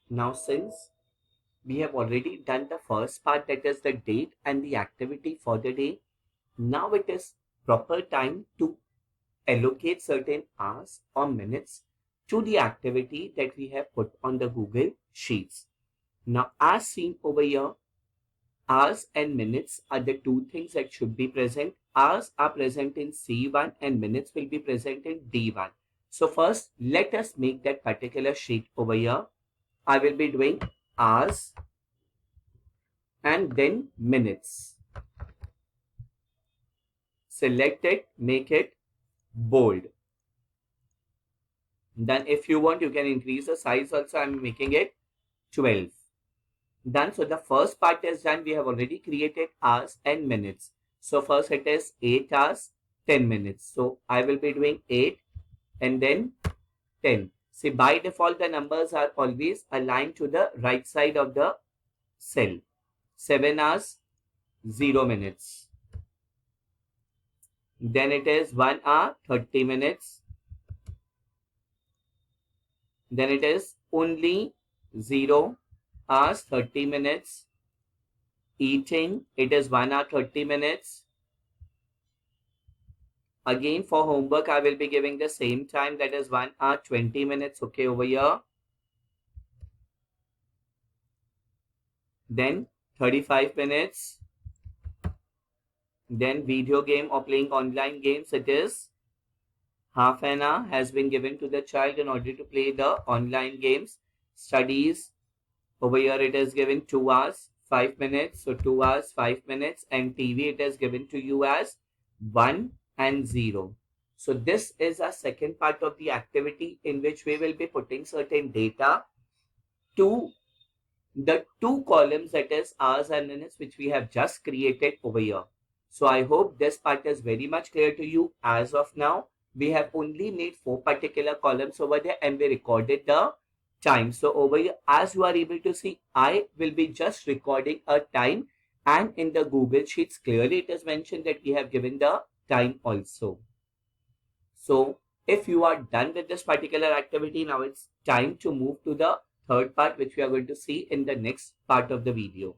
Now, since we have already done the first part, that is the date and the activity for the day, now it is proper time to allocate certain hours or minutes to the activity that we have put on the Google Sheets. Now, as seen over here, hours and minutes are the two things that should be present. Hours are present in C1 and minutes will be present in D1. So first, let us make that particular sheet over here. I will be doing hours and then minutes. Select it, make it bold. Then if you want, you can increase the size also. I'm making it 12. Done. So the first part is done. We have already created hours and minutes. So first it is 8 hours, 10 minutes. So I will be doing 8 and then 10. See, by default, the numbers are always aligned to the right side of the cell. 7 hours, 0 minutes. Then it is 1 hour, 30 minutes. Then it is only 0 hours, 30 minutes. Eating, it is 1 hour, 30 minutes. Again, for homework, I will be giving the same time, that is 1 hour, 20 minutes. Okay, over here. Then 35 minutes. Then video game or playing online games, it is half an hour has been given to the child in order to play the online games. Studies, over here it is given 2 hours, 5 minutes. So 2 hours, 5 minutes. And TV, it is given to you as 1 and 0. So this is a second part of the activity in which we will be putting certain data to the two columns, that is hours and minutes, which we have just created over here. So I hope this part is very much clear to you. As of now, we have only made 4 particular columns over there and we recorded the time. So over here, as you are able to see, I will be just recording a time, and in the Google Sheets, clearly it is mentioned that we have given the time also. So if you are done with this particular activity, now it's time to move to the third part, which we are going to see in the next part of the video.